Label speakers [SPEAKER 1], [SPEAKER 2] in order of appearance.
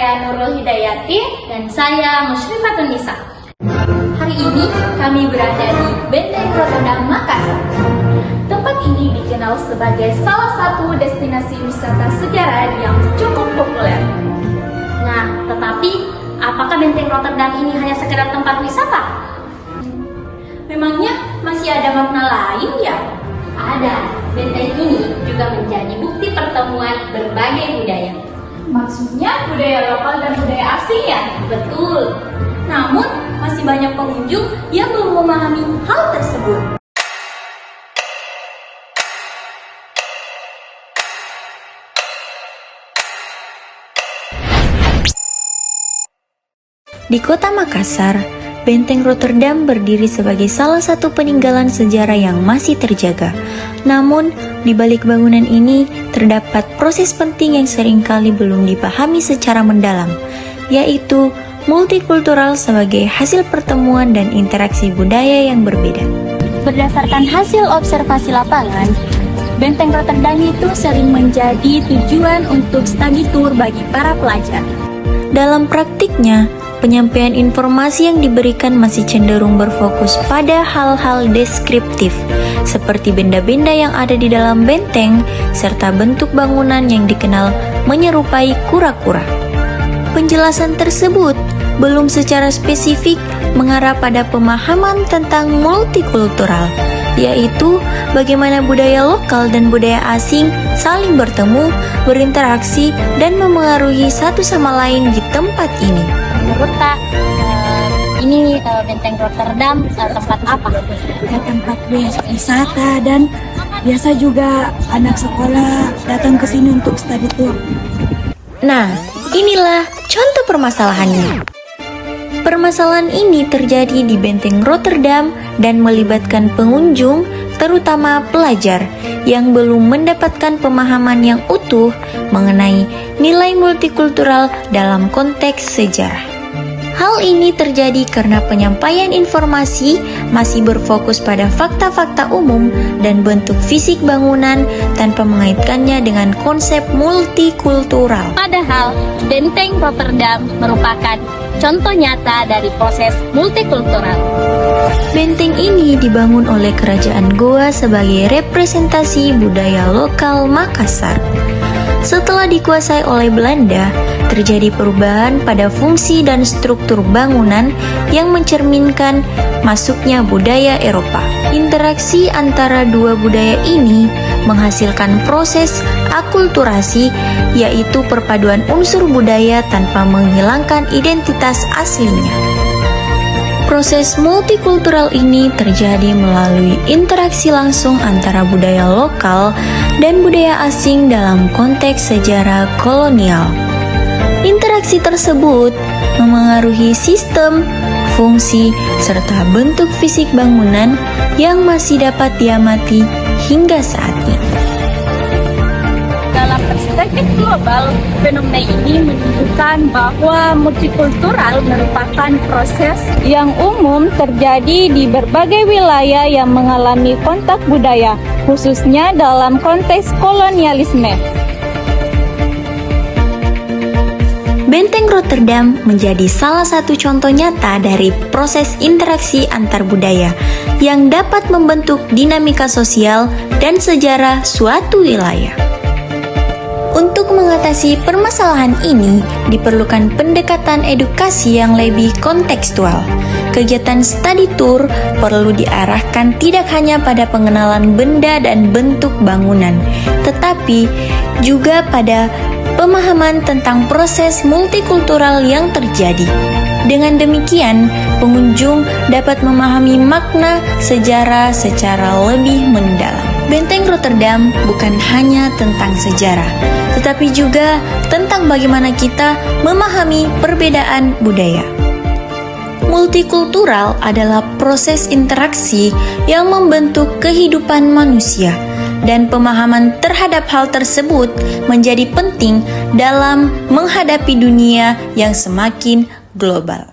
[SPEAKER 1] saya Nurul Hidayati.
[SPEAKER 2] Dan saya Musyrifatun Nisa.
[SPEAKER 1] Hari ini kami berada di Benteng Rotterdam, Makassar. Tempat ini dikenal sebagai salah satu destinasi wisata sejarah yang cukup populer.
[SPEAKER 2] Nah, tetapi apakah Benteng Rotterdam ini hanya sekedar tempat wisata?
[SPEAKER 1] Memangnya masih ada makna lain ya?
[SPEAKER 2] Ada. Benteng ini juga menjadi bukti pertemuan berbagai budaya.
[SPEAKER 1] Maksudnya budaya lokal dan budaya asing ya?
[SPEAKER 2] Betul.
[SPEAKER 1] Namun, masih banyak pengunjung yang belum memahami hal tersebut.
[SPEAKER 3] Di kota Makassar, Benteng Rotterdam berdiri sebagai salah satu peninggalan sejarah yang masih terjaga. Namun, di balik bangunan ini terdapat proses penting yang seringkali belum dipahami secara mendalam, yaitu multikultural sebagai hasil pertemuan dan interaksi budaya yang berbeda.
[SPEAKER 1] Berdasarkan hasil observasi lapangan, Benteng Rotterdam itu sering menjadi tujuan untuk study tour bagi para pelajar.
[SPEAKER 3] Dalam praktiknya, penyampaian informasi yang diberikan masih cenderung berfokus pada hal-hal deskriptif, seperti benda-benda yang ada di dalam benteng, serta bentuk bangunan yang dikenal menyerupai kura-kura. Penjelasan tersebut belum secara spesifik mengarah pada pemahaman tentang multikultural, yaitu bagaimana budaya lokal dan budaya asing saling bertemu, berinteraksi, dan memengaruhi satu sama lain di tempat ini.
[SPEAKER 2] Menurut Tak, ini Benteng Rotterdam tempat apa?
[SPEAKER 4] Ya, tempat wisata dan biasa juga anak sekolah datang ke sini untuk study tour.
[SPEAKER 3] Nah, inilah contoh permasalahannya. Permasalahan ini terjadi di Benteng Rotterdam dan melibatkan pengunjung, terutama pelajar, yang belum mendapatkan pemahaman yang utuh mengenai nilai multikultural dalam konteks sejarah. Hal ini terjadi karena penyampaian informasi masih berfokus pada fakta-fakta umum dan bentuk fisik bangunan tanpa mengaitkannya dengan konsep multikultural.
[SPEAKER 2] Padahal, Benteng Rotterdam merupakan contoh nyata dari proses multikultural.
[SPEAKER 3] Benteng ini dibangun oleh Kerajaan Goa sebagai representasi budaya lokal Makassar. Setelah dikuasai oleh Belanda, terjadi perubahan pada fungsi dan struktur bangunan yang mencerminkan masuknya budaya Eropa. Interaksi antara dua budaya ini menghasilkan proses akulturasi, yaitu perpaduan unsur budaya tanpa menghilangkan identitas aslinya. Proses multikultural ini terjadi melalui interaksi langsung antara budaya lokal dan budaya asing dalam konteks sejarah kolonial. Interaksi tersebut memengaruhi sistem, fungsi, serta bentuk fisik bangunan yang masih dapat diamati hingga saat ini.
[SPEAKER 1] Dalam perspektif global, fenomena ini menunjukkan bahwa multikultural merupakan proses yang umum terjadi di berbagai wilayah yang mengalami kontak budaya, khususnya dalam konteks kolonialisme.
[SPEAKER 3] Benteng Rotterdam menjadi salah satu contoh nyata dari proses interaksi antar budaya yang dapat membentuk dinamika sosial dan sejarah suatu wilayah. Untuk mengatasi permasalahan ini, diperlukan pendekatan edukasi yang lebih kontekstual. Kegiatan study tour perlu diarahkan tidak hanya pada pengenalan benda dan bentuk bangunan, tetapi juga pada pemahaman tentang proses multikultural yang terjadi. Dengan demikian, pengunjung dapat memahami makna sejarah secara lebih mendalam. Benteng Rotterdam bukan hanya tentang sejarah, tetapi juga tentang bagaimana kita memahami perbedaan budaya. Multikultural adalah proses interaksi yang membentuk kehidupan manusia, dan pemahaman terhadap hal tersebut menjadi penting dalam menghadapi dunia yang semakin global.